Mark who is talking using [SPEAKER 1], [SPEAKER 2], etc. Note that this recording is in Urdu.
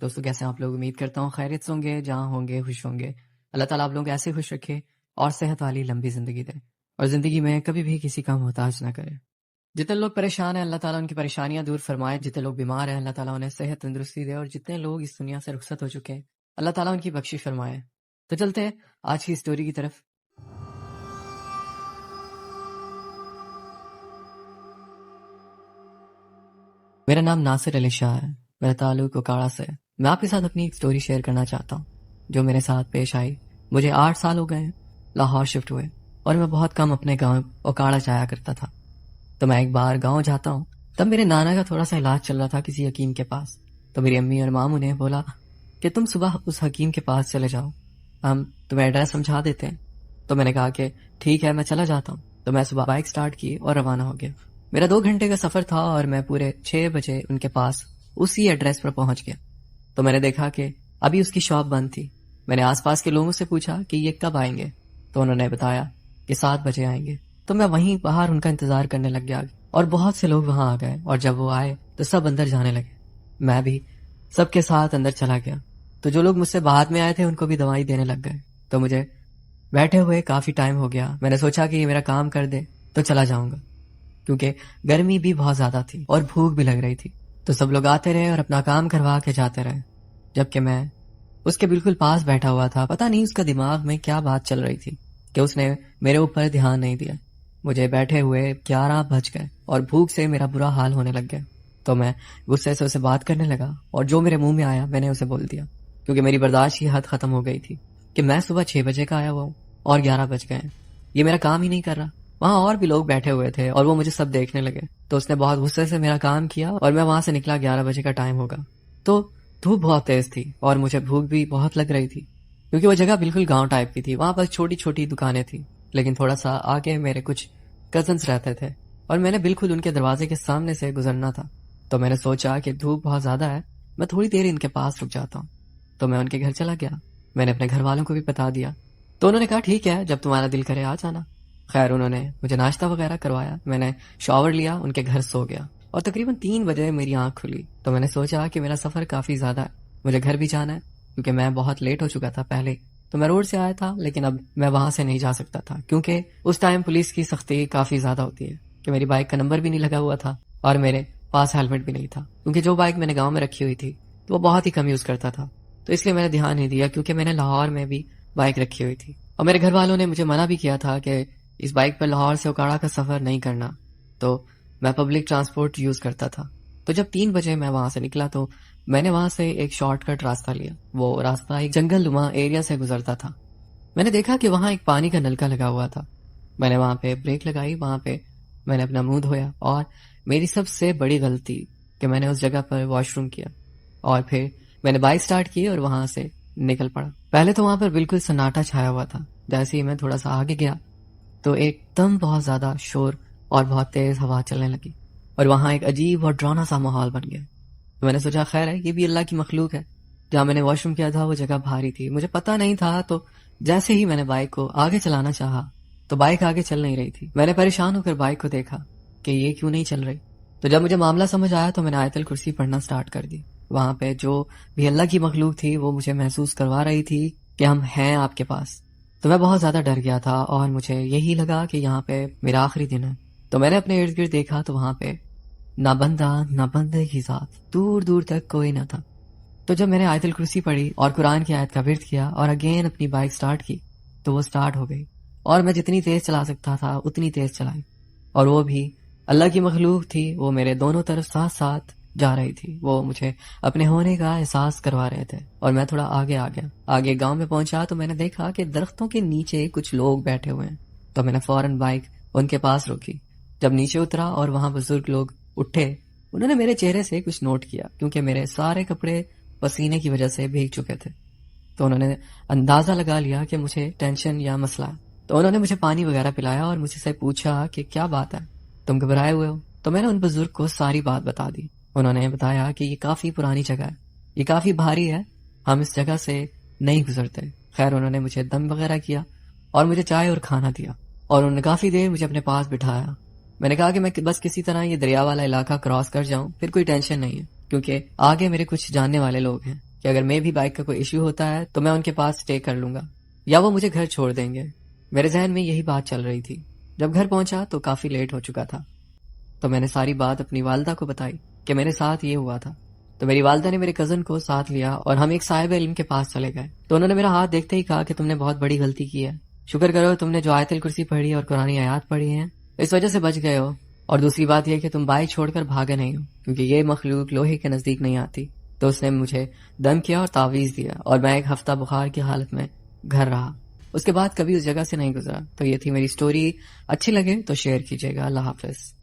[SPEAKER 1] دوستوں کیسے ہیں آپ لوگ؟ امید کرتا ہوں خیریت سے ہوں گے، جہاں ہوں گے خوش ہوں گے۔ اللہ تعالیٰ آپ لوگوں کو ایسے خوش رکھے اور صحت والی لمبی زندگی دے، اور زندگی میں کبھی بھی کسی کا محتاج نہ کرے۔ جتنے لوگ پریشان ہیں اللہ تعالیٰ ان کی پریشانیاں دور فرمائے، جتنے لوگ بیمار ہیں اللہ تعالیٰ انہیں صحت تندرستی دے، اور جتنے لوگ اس دنیا سے رخصت ہو چکے ہیں اللہ تعالیٰ ان کی بخشش فرمائے۔ تو چلتے ہیں آج کی اسٹوری کی طرف۔ میرا نام ناصر علی شاہ ہے، میرا تعلق اوکاڑا سے ہے۔ میں آپ کے ساتھ اپنی ایک اسٹوری شیئر کرنا چاہتا ہوں جو میرے ساتھ پیش آئی۔ مجھے 8 سال ہو گئے ہیں لاہور شفٹ ہوئے، اور میں بہت کم اپنے گاؤں اوکاڑا جایا کرتا تھا۔ تو میں ایک بار گاؤں جاتا ہوں، تب میرے نانا کا تھوڑا سا علاج چل رہا تھا کسی حکیم کے پاس۔ تو میری امی اور ماموں نے بولا کہ تم صبح اس حکیم کے پاس چلے جاؤ، ہم تمہیں ایڈریس سمجھا دیتے ہیں۔ تو میں نے کہا کہ ٹھیک ہے، میں چلا جاتا ہوں۔ تو میں صبح بائک سٹارٹ کی اور روانہ ہو گیا۔ میرا 2 گھنٹے کا سفر تھا اور میں پورے 6 بجے ان کے پاس اسی ایڈریس پر پہنچ گیا۔ تو میں نے دیکھا کہ ابھی اس کی شاپ بند تھی۔ میں نے آس پاس کے لوگوں سے پوچھا کہ یہ کب آئیں گے، تو انہوں نے بتایا کہ 7 بجے آئیں گے۔ تو میں وہیں باہر ان کا انتظار کرنے لگ گیا، اور بہت سے لوگ وہاں آ گئے، اور جب وہ آئے تو سب اندر جانے لگے۔ میں بھی سب کے ساتھ اندر چلا گیا۔ تو جو لوگ مجھ سے بعد میں آئے تھے ان کو بھی دوائی دینے لگ گئے۔ تو مجھے بیٹھے ہوئے کافی ٹائم ہو گیا۔ میں نے سوچا کہ یہ میرا کام کر دے تو چلا جاؤں گا، کیونکہ گرمی بھی بہت زیادہ تھی اور بھوک بھی لگ رہی تھی۔ تو سب لوگ آتے رہے اور اپنا کام کروا کے جاتے رہے، جبکہ میں اس کے بالکل پاس بیٹھا ہوا تھا۔ پتہ نہیں اس کا دماغ میں کیا بات چل رہی تھی کہ اس نے میرے اوپر دھیان نہیں دیا۔ مجھے بیٹھے ہوئے 11 بج گئے اور بھوک سے میرا برا حال ہونے لگ گیا۔ تو میں غصے سے اسے بات کرنے لگا، اور جو میرے منہ میں آیا میں نے اسے بول دیا، کیونکہ میری برداشت کی حد ختم ہو گئی تھی کہ میں صبح 6 بجے کا آیا ہوا ہوں اور 11 بج گئے ہیں، یہ میرا کام ہی نہیں کر رہا۔ وہاں اور بھی لوگ بیٹھے ہوئے تھے اور وہ مجھے سب دیکھنے لگے۔ تو اس نے بہت غصے سے میرا کام کیا اور میں وہاں سے نکلا۔ 11 بجے کا ٹائم ہوگا، تو دھوپ بہت تیز تھی اور مجھے بھوک بھی بہت لگ رہی تھی، کیونکہ وہ جگہ بالکل گاؤں ٹائپ کی تھی۔ وہاں پر چھوٹی چھوٹی دکانیں تھیں، لیکن تھوڑا سا آگے میرے کچھ کزنس رہتے تھے، اور میں نے بالکل ان کے دروازے کے سامنے سے گزرنا تھا۔ تو میں نے سوچا کہ دھوپ بہت زیادہ ہے، میں تھوڑی دیر ان کے پاس رک جاتا ہوں۔ تو میں ان کے گھر چلا گیا۔ میں نے اپنے گھر والوں کو بھی بتا دیا، تو انہوں نے کہا ٹھیک ہے، جب تمہارا دل کرے آ جانا۔ خیر انہوں نے مجھے ناشتہ وغیرہ کروایا، میں نے شاور لیا، ان کے گھر سو گیا، اور تقریباً 3 بجے میری آنکھ کھلی۔ تو میں نے سوچا کہ میرا سفر کافی زیادہ ہے، مجھے گھر بھی جانا ہے، کیونکہ میں بہت لیٹ ہو چکا تھا پہلے۔ تو میں روڈ سے آیا تھا، لیکن اب میں وہاں سے نہیں جا سکتا تھا، کیونکہ اس ٹائم پولیس کی سختی کافی زیادہ ہوتی ہے، کہ میری بائک کا نمبر بھی نہیں لگا ہوا تھا اور میرے پاس ہیلمٹ بھی نہیں تھا، کیونکہ جو بائک میں نے گاؤں میں رکھی ہوئی تھی تو وہ بہت ہی کم یوز کرتا تھا۔ تو اس لیے میں نے دھیان نہیں دیا، کیونکہ میں نے لاہور میں بھی بائک رکھی ہوئی تھی، اور میرے گھر والوں نے مجھے منع بھی کیا تھا کہ اس بائک پر لاہور سے اوکاڑا کا سفر نہیں کرنا۔ تو میں پبلک ٹرانسپورٹ یوز کرتا تھا۔ تو جب 3 بجے میں وہاں سے نکلا تو میں نے وہاں سے ایک شارٹ کٹ راستہ لیا۔ وہ راستہ ایک جنگل نما ایریا سے گزرتا تھا۔ میں نے دیکھا کہ وہاں ایک پانی کا نلکا لگا ہوا تھا۔ میں نے وہاں پہ بریک لگائی، وہاں پہ میں نے اپنا منہ دھویا، اور میری سب سے بڑی غلطی کہ میں نے اس جگہ پر واش روم کیا، اور پھر میں نے بائک سٹارٹ کی اور وہاں سے نکل پڑا۔ پہلے تو وہاں پر بالکل سناٹا چھایا ہوا تھا۔ جیسے ہی میں تھوڑا سا آگے گیا تو ایک دم بہت زیادہ شور اور بہت تیز ہوا چلنے لگی، اور وہاں ایک عجیب اور ڈراؤنا سا ماحول بن گیا۔ تو میں نے سوچا خیر ہے، یہ بھی اللہ کی مخلوق ہے۔ جہاں میں نے واش روم کیا تھا وہ جگہ بھاری تھی، مجھے پتہ نہیں تھا۔ تو جیسے ہی میں نے بائک کو آگے چلانا چاہا تو بائک آگے چل نہیں رہی تھی۔ میں نے پریشان ہو کر بائک کو دیکھا کہ یہ کیوں نہیں چل رہی۔ تو جب مجھے معاملہ سمجھ آیا تو میں نے آیت الکرسی پڑھنا سٹارٹ کر دی۔ وہاں پہ جو بھی اللہ کی مخلوق تھی وہ مجھے محسوس کروا رہی تھی کہ ہم ہیں آپ کے پاس۔ تو میں بہت زیادہ ڈر گیا تھا، اور مجھے یہی لگا کہ یہاں پہ میرا آخری دن ہے۔ تو میں نے اپنے ارد گرد دیکھا تو وہاں پہ نہ بندہ نہ بندے کی ذات، دور دور تک کوئی نہ تھا۔ تو جب میں نے آیت الکرسی پڑھی اور قرآن کی آیت کا ورد کیا اور اگین اپنی بائک سٹارٹ کی تو وہ سٹارٹ ہو گئی، اور میں جتنی تیز چلا سکتا تھا اتنی تیز چلائی، اور وہ بھی اللہ کی مخلوق تھی، وہ میرے دونوں طرف ساتھ ساتھ جا رہی تھی۔ وہ مجھے اپنے ہونے کا احساس کروا رہے تھے، اور میں تھوڑا آگے آ گیا۔ آگے گاؤں میں پہنچا تو میں نے دیکھا کہ درختوں کے نیچے کچھ لوگ بیٹھے ہوئے ہیں۔ تو میں نے فوراً بائک ان کے پاس روکی۔ جب نیچے اترا اور وہاں بزرگ لوگ اٹھے، انہوں نے میرے چہرے سے کچھ نوٹ کیا، کیونکہ میرے سارے کپڑے پسینے کی وجہ سے بھیگ چکے تھے۔ تو انہوں نے اندازہ لگا لیا کہ مجھے ٹینشن یا مسئلہ ہے۔ تو انہوں نے مجھے پانی وغیرہ پلایا اور مجھ سے پوچھا کہ کیا بات ہے، تم گھبرائے ہوئے ہو؟ تو میں نے ان بزرگ کو ساری بات بتا دی۔ انہوں نے بتایا کہ یہ کافی پرانی جگہ ہے، یہ کافی بھاری ہے، ہم اس جگہ سے نہیں گزرتے۔ خیر انہوں نے مجھے دم وغیرہ کیا اور مجھے چائے اور کھانا دیا، اور انہوں نے کافی دیر مجھے اپنے پاس بٹھایا۔ میں نے کہا کہ میں بس کسی طرح یہ دریا والا علاقہ کراس کر جاؤں، پھر کوئی ٹینشن نہیں ہے، کیونکہ آگے میرے کچھ جاننے والے لوگ ہیں۔ کہ اگر میں بھی بائک کا کوئی ایشو ہوتا ہے تو میں ان کے پاس اسٹے کر لوں گا یا وہ مجھے گھر چھوڑ دیں گے۔ میرے ذہن میں یہی بات چل رہی تھی۔ جب گھر پہنچا تو کافی لیٹ ہو چکا تھا، تو میں نے ساری بات اپنی والدہ کو بتائی کہ میرے ساتھ یہ ہوا تھا۔ تو میری والدہ نے میرے کزن کو ساتھ لیا اور ہم ایک صاحب علم کے پاس چلے گئے۔ تو انہوں نے میرا ہاتھ دیکھتے ہی کہا کہ تم نے بہت بڑی غلطی کی ہے، شکر کرو تم نے جو آیت الکرسی پڑھی اور قرآن آیات پڑھی ہیں اس وجہ سے بچ گئے ہو، اور دوسری بات یہ کہ تم بائک چھوڑ کر بھاگے نہیں ہو، کیونکہ یہ مخلوق لوہے کے نزدیک نہیں آتی۔ تو اس نے مجھے دم کیا اور تعویذ دیا، اور میں ایک ہفتہ بخار کی حالت میں گھر رہا۔ اس کے بعد کبھی اس جگہ سے نہیں گزرا۔ تو یہ تھی میری سٹوری، اچھی لگے تو شیئر کیجیے گا۔ اللہ حافظ۔